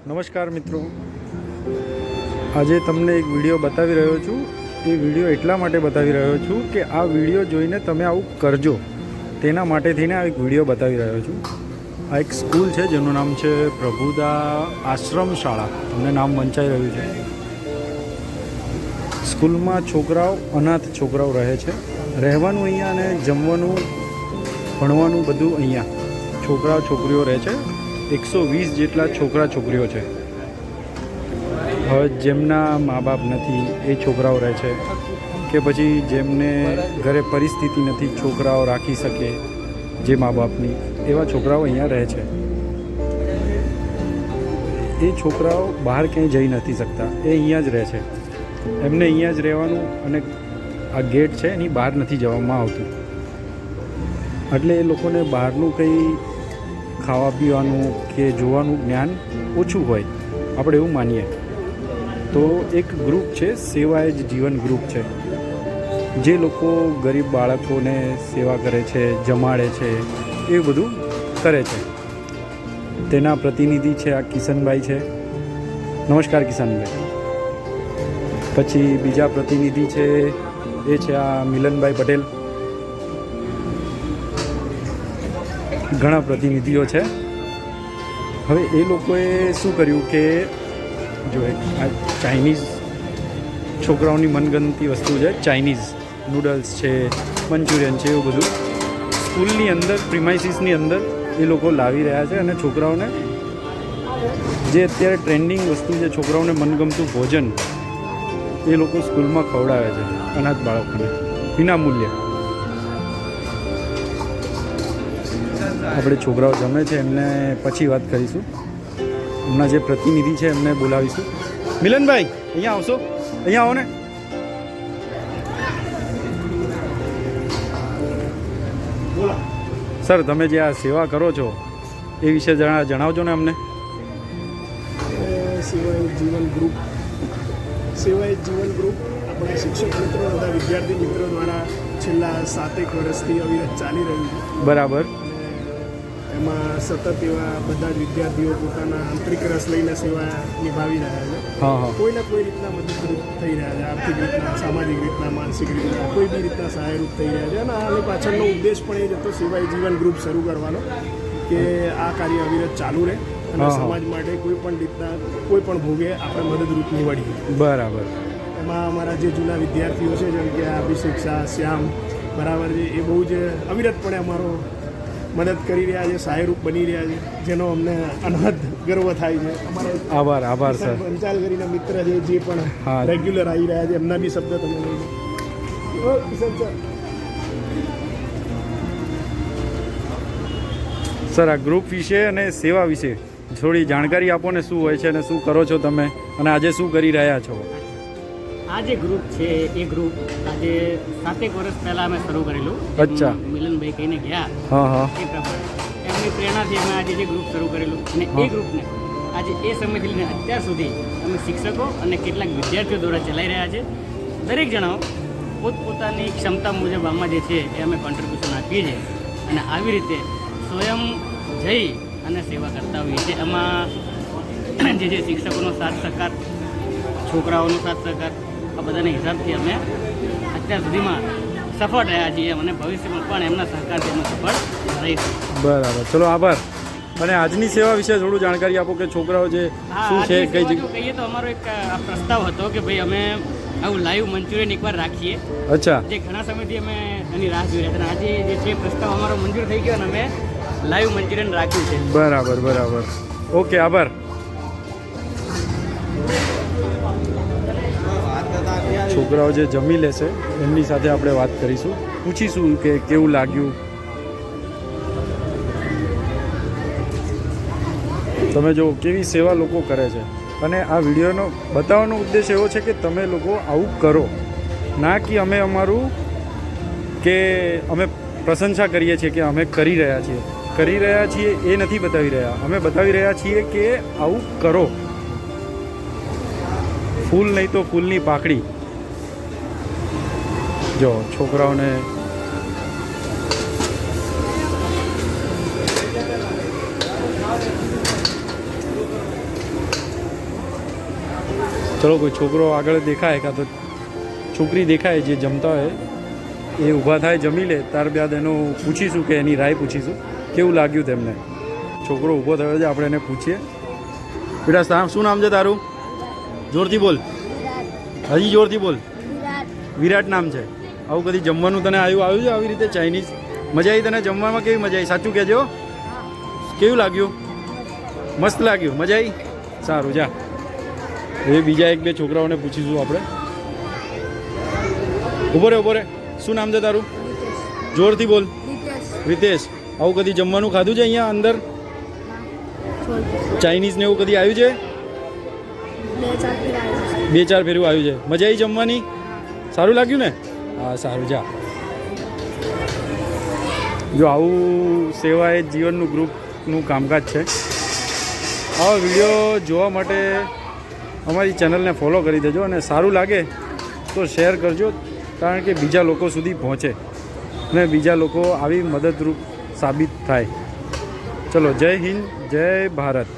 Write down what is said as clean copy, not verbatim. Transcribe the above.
નમસ્કાર મિત્રો, આજે તમને એક વિડીયો બતાવી રહ્યો છું. એ વિડીયો એટલા માટે બતાવી રહ્યો છું કે આ વિડીયો જોઈને તમે આવું કરજો તેના માટે થઈને આ એક વિડીયો બતાવી રહ્યો છું. આ એક સ્કૂલ છે જેનું નામ છે પ્રભુદા આશ્રમ શાળા. તમને નામ વંચાઈ રહ્યું છે. સ્કૂલમાં છોકરાઓ, અનાથ છોકરાઓ રહે છે. રહેવાનું અહીંયા અને જમવાનું, ભણવાનું બધું અહીંયા. છોકરા છોકરીઓ રહે છે. 120 જેટલા છોકરા છોકરીઓ છે. હવે જેમના મા બાપ નથી એ છોકરાઓ રહે છે, કે પછી જેમને ઘરે પરિસ્થિતિ નથી છોકરાઓ રાખી શકે જે મા બાપની, એવા છોકરાઓ અહીંયા રહે છે. એ છોકરાઓ બહાર ક્યાંય જઈ નથી શકતા, એ અહીંયા જ રહે છે. એમને અહીંયા જ રહેવાનું અને આ ગેટ છે એની બહાર નથી જવામાં આવતું. એટલે એ લોકોને બહારનું કંઈ ખાવા પીવાનું કે જોવાનું જ્ઞાન ઓછું હોય, આપણે એવું માનીએ. તો એક ગ્રુપ છે, સેવાએ જ જીવન ગ્રુપ છે, જે લોકો ગરીબ બાળકોને સેવા કરે છે, જમાડે છે, એ બધું કરે છે. તેના પ્રતિનિધિ છે આ કિશનભાઈ છે. નમસ્કાર કિશનભાઈ. પછી બીજા પ્રતિનિધિ છે એ છે આ મિલનભાઈ પટેલ. ઘણા પ્રતિનિધિઓ છે. હવે એ લોકોએ શું કર્યું કે જો આ ચાઇનીઝ છોકરાઓની મનગમતી વસ્તુ છે, ચાઇનીઝ નૂડલ્સ છે, મંચુરિયન છે, એવું બધું સ્કૂલની અંદર, પ્રિમાઇસીસની અંદર એ લોકો લાવી રહ્યા છે. અને છોકરાઓને જે અત્યારે ટ્રેન્ડિંગ વસ્તુ છે, છોકરાઓને મનગમતું ભોજન એ લોકો સ્કૂલમાં ખવડાવે છે અનાથ બાળકોને વિના મૂલ્યે. આપણે છોકરાઓ જમે છે એમને પછી વાત કરીશું. હમણાં જે પ્રતિનિધિ છે એમને બોલાવીશું. મિલનભાઈ અહીંયા આવશો, અહીંયા આવો ને. સર, તમે જે આ સેવા કરો છો એ વિશે જણાવજો ને અમને. સેવાએ જીવન ગ્રુપ આપણે શિક્ષક મિત્રો તથા વિદ્યાર્થી મિત્રો દ્વારા છેલ્લા 7 વર્ષથી અવિરત ચાલી રહ્યું છે. બરાબર. એમાં સતત એવા બધા જ વિદ્યાર્થીઓ પોતાના આંતરિક રસ લઈને સેવા નિભાવી રહ્યા છે. કોઈને કોઈ રીતના મદદરૂપ થઈ રહ્યા છે, આર્થિક રીતના, સામાજિક રીતના, માનસિક રીતના, કોઈ બી રીતના સહાયરૂપ થઈ રહ્યા છે. અને આની પાછળનો ઉદ્દેશ પણ એ જ હતો, સેવાએ જીવન ગ્રુપ શરૂ કરવાનો, કે આ કાર્ય અવિરત ચાલુ રહે અને સમાજ માટે કોઈ પણ રીતના, કોઈ પણ ભોગે આપણે મદદરૂપ નીવડીએ. બરાબર. એમાં અમારા જે જૂના વિદ્યાર્થીઓ છે, જેમ કે અભિષેક શાહ, શ્યામ, બરાબર છે, એ બહુ જ અવિરતપણે અમારો મદદ કરી રહ્યા છે, સહાયરૂપ બની રહ્યા છે, જેનો અમને અનહદ ગર્વ થાય છે. અમારા આભાર સર. પંચાલ કરીને મિત્ર છે, જે પણ રેગ્યુલર આવી રહ્યા છે, એમના બી શબ્દ તમે લઈ લો. કિશન સર, આ ગ્રુપ વિશે અને સેવા વિશે થોડી જાણકારી આપો ને. શું હોય છે અને શું કરો છો તમે, અને આજે શું કરી રહ્યા છો? આ જે ગ્રુપ છે એ ગ્રુપ આજે 7 વર્ષ પહેલાં અમે શરૂ કરેલું. અચ્છા. મિલનભાઈ કહીને ગયા એ પ્રમાણે એમની પ્રેરણાથી અમે આજે જે ગ્રુપ શરૂ કરેલું. અને એ ગ્રુપને આજે એ સમયથી લઈને અત્યાર સુધી અમે શિક્ષકો અને કેટલાક વિદ્યાર્થીઓ દ્વારા ચલાવી રહ્યા છે. દરેક જણાઓ પોતપોતાની ક્ષમતા મુજબ આમાં જે છે એ અમે કોન્ટ્રીબ્યુશન આપીએ છીએ. અને આવી રીતે સ્વયં જઈ અને સેવા કરતા હોઈએ છીએ. એમાં જે શિક્ષકોનો સાથ સહકાર, છોકરાઓનો સાથ સહકાર, આ બધાના હિસાબથી અમે અત્યાર સુધીમાં સફળ રહ્યા છીએ અને ભવિષ્યમાં પણ એમના સહકારથી અમે સફળ રહીશું. બરાબર, ચલો આભાર. અને આજની સેવા વિશે થોડું જાણકારી આપો કે છોકરાઓ જે શું છે, કઈ જગ્યાએ કહીએ તો અમારો એક પ્રસ્તાવ હતો કે ભાઈ અમે આવું લાઈવ મંચુરિયન એકવાર રાખીએ. અચ્છા. જે ઘણા સમયથી અમે એની રાહ જોઈ રહ્યા હતા. આજે જે છે પ્રસ્તાવ અમારો મંજૂર થઈ ગયો અને અમે લાઈવ મંચુરિયન રાખ્યું છે. બરાબર. ઓકે, આભાર. છોકરાઓ જે જમી લેશે એમની સાથે આપણે વાત કરીશું, પૂછીશું કે કેવું લાગ્યું. તમે જો કેવી સેવા લોકો કરે છે. અને આ વિડીયોનો બતાવવાનો ઉદ્દેશ એવો છે કે તમે લોકો આવું કરો, ના કે અમે અમારું કે અમે પ્રશંસા કરીએ છીએ કે અમે કરી રહ્યા છીએ એ નથી બતાવી રહ્યા. અમે બતાવી રહ્યા છીએ કે આવું કરો. ફૂલ નહીં તો ફૂલની પાકડી. જો છોકરાઓને ચલો કોઈ છોકરો આગળ દેખાય કાં તો છોકરી દેખાય જે જમતા હોય એ ઊભા થાય જમી લે ત્યારબાદ એનું પૂછીશું કે એની રાય પૂછીશું કેવું લાગ્યું તેમને. છોકરો ઊભો થયો છે, આપણે એને પૂછીએ. બેટા શું નામ છે તારું? જોરથી બોલ, હજી જોરથી બોલ. વિરાટ નામ છે. આવું કદી જમવાનું તને આવ્યું છે આવી રીતે ચાઇનીઝ? મજા આવી તને જમવામાં? કેવી મજા આવી સાચું કહેજો. કેવું લાગ્યું? મસ્ત લાગ્યું? મજા આવી? સારું જા. એ બીજા એક બે છોકરાઓને પૂછીશું આપણે. ઊભો રે. શું નામ છે તારું? જોરથી બોલ. રીતેશ. આવું કદી જમવાનું ખાધું છે અહીંયા અંદર? ચાઇનીઝ ને એવું કદી આવ્યું છે? 2-4 ફેરું આવ્યું છે. મજા આવી જમવાની? સારું લાગ્યું ને? હા સારું જા. જો આવું સેવા એ જીવનનું ગ્રુપનું કામકાજ છે. આવા વિડીયો જોવા માટે અમારી ચેનલને ફોલો કરી દેજો અને સારું લાગે તો શેર કરજો, કારણ કે બીજા લોકો સુધી પહોંચે અને બીજા લોકો આવી મદદરૂપ સાબિત થાય. ચલો, જય હિન્દ, જય ભારત.